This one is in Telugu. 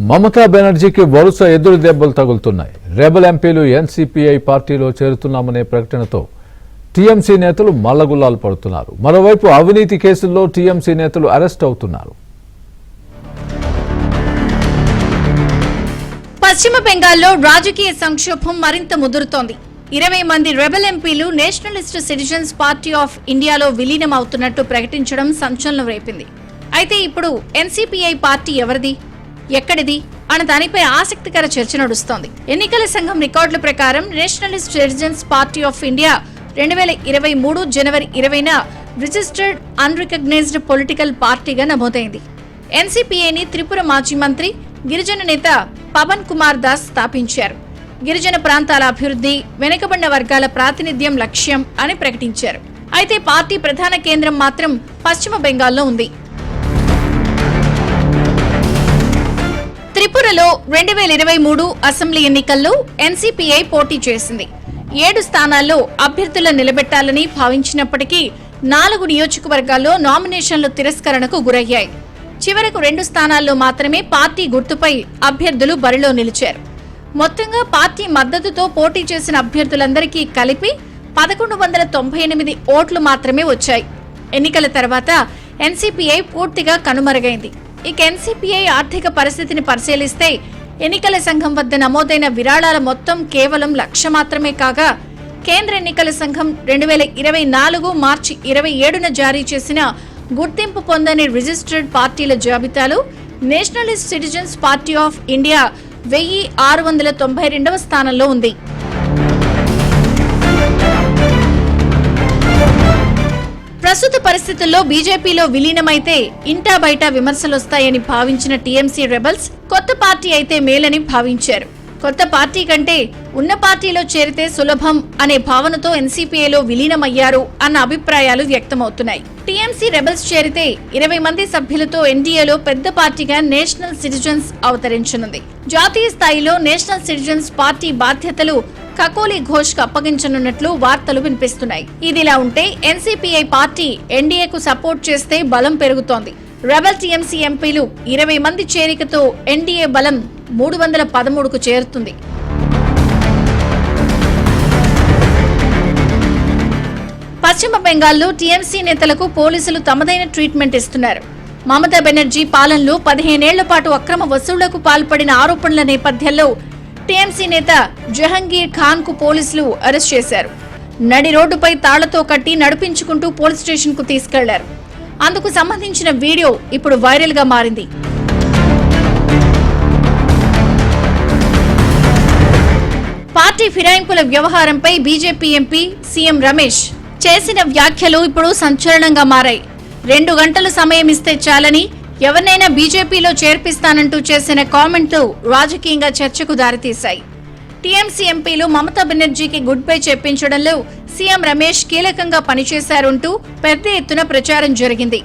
మమతా బెనర్జీకి వరుస ఎదురు దెబ్బలు తగులుతున్నాయి. రెబల్ ఎంపీలు ఎన్సీపీఐ పార్టీలో చేరుతున్నామనే ప్రకటనతో టీఎంసీ నేతలు మల్లగుల్లాలు పడుతున్నారు. మరోవైపు అవినీతి కేసుల్లో టీఎంసీ నేతలు అరెస్ట్ అవుతున్నారు. పశ్చిమ బెంగాల్లో రాజకీయ సంక్షోభం మరింత ముదురుతోంది. 20 మంది రెబల్ ఎంపీలు నేషనలిస్ట్ సిటిజన్స్ పార్టీ ఆఫ్ ఇండియాలో విలీనం అవుతున్నట్టు ప్రకటించడం సంచలనం రేపింది. అయితే ఇప్పుడు ఎన్సీపీఐ పార్టీ ఎవరిది, ఎక్కడిది అన్న దానిపై ఆసక్తికర చర్చ నడుస్తోంది. ఎన్నికల సంఘం రికార్డుల ప్రకారం nationalist citizens party of India 2023 జనవరి 20న రిజిస్టర్డ్ అన్రికగ్నైజ్డ్ పొలిటికల్ పార్టీగా నమోదైంది. ఎన్సీపీఐని త్రిపుర మాజీ మంత్రి, గిరిజన నేత పవన్ కుమార్ దాస్ స్థాపించారు. గిరిజన ప్రాంతాల అభివృద్ధి, వెనుకబడిన వర్గాల ప్రాతినిధ్యం లక్ష్యం అని ప్రకటించారు. అయితే పార్టీ ప్రధాన కేంద్రం మాత్రం పశ్చిమ బెంగాల్లో ఉంది. త్రిపురలో 2023 అసెంబ్లీ ఎన్నికల్లో ఎన్సీపీఐ పోటీ చేసింది. 7 స్థానాల్లో అభ్యర్థులను నిలబెట్టాలని భావించినప్పటికీ 4 నియోజకవర్గాల్లో నామినేషన్లు తిరస్కరణకు గురయ్యాయి. చివరకు 2 స్థానాల్లో మాత్రమే పార్టీ గుర్తుపై అభ్యర్థులు బరిలో నిలిచారు. మొత్తంగా పార్టీ మద్దతుతో పోటీ చేసిన అభ్యర్థులందరికీ కలిపి 1198 ఓట్లు మాత్రమే వచ్చాయి. ఎన్నికల తర్వాత ఎన్సీపీఐ పూర్తిగా కనుమరుగైంది. ఇక ఎన్సీపీఐ ఆర్థిక పరిస్థితిని పరిశీలిస్తే ఎన్నికల సంఘం వద్ద నమోదైన విరాళాల మొత్తం కేవలం 1,00,000 మాత్రమే కాగా, కేంద్ర ఎన్నికల సంఘం 2024 మార్చి 27న జారీ చేసిన గుర్తింపు పొందని రిజిస్టర్డ్ పార్టీల జాబితాలో nationalist citizens party of India 1692వ స్థానంలో ఉంది. ప్రస్తుత పరిస్థితుల్లో బీజేపీలో విలీనమైతే ఇంటా బయట విమర్శలొస్తాయని భావించిన టీఎంసీ రెబల్స్ కొత్త పార్టీ అయితే మేలని భావించారు. కొత్త పార్టీ కంటే ఉన్న పార్టీలో చేరితే సులభం అనే భావనతో ఎన్సీపీఐలో విలీనమయ్యారు అన్న అభిప్రాయాలు వ్యక్తమవుతున్నాయి. టీఎంసీ రెబల్స్ చేరితే 20 మంది సభ్యులతో ఎన్డీఏలో పెద్ద పార్టీగా నేషనల్ సిటిజన్స్ అవతరించనుంది. జాతీయ స్థాయిలో నేషనల్ సిటిజన్స్ పార్టీ బాధ్యతలు కకోలి ఘోష్ కు అప్పగించనున్నట్లు వార్తలు వినిపిస్తున్నాయి. ఇదిలా ఉంటే ఎన్సీపీఐ పార్టీ ఎన్డీఏకు సపోర్ట్ చేస్తే బలం పెరుగుతోంది. రెబల్ టీఎంసీ ఎంపీలు 20 మంది చేరికతో ఎన్డీఏ బలం 313కు చేరుతుంది. పశ్చిమ బెంగాల్లో టీఎంసీ నేతలకు పోలీసులు తమదైన ట్రీట్మెంట్ ఇస్తున్నారు. మమతా బెనర్జీ పాలనలో 15 ఏళ్ల పాటు అక్రమ వసూళ్లకు పాల్పడిన ఆరోపణల నేపథ్యంలో టీఎంసీ నేత జహంగీర్ ఖాన్ కు పోలీసులు అరెస్ట్ చేశారు. నడి రోడ్డుపై తాళ్లతో కట్టి నడిపించుకుంటూ పోలీస్ స్టేషన్ కు తీసుకెళ్లారు. అందుకు సంబంధించిన వీడియో ఇప్పుడు వైరల్ గా మారింది. పార్టీ ఫిరాయింపుల వ్యవహారంపై బీజేపీ ఎంపీ సీఎం రమేష్ చేసిన వ్యాఖ్యలు ఇప్పుడు సంచలనంగా మారాయి. 2 గంటలు సమయం ఇస్తే చాలని ఎవరినైనా బీజేపీలో చేర్పిస్తానంటూ చేసిన కామెంట్లు రాజకీయంగా చర్చకు దారితీశాయి. టీఎంసీ ఎంపీలు మమతా బెనర్జీకి గుడ్ బై చెప్పించడంలో సీఎం రమేష్ కీలకంగా పనిచేశారంటూ పెద్ద ఎత్తున ప్రచారం జరిగింది.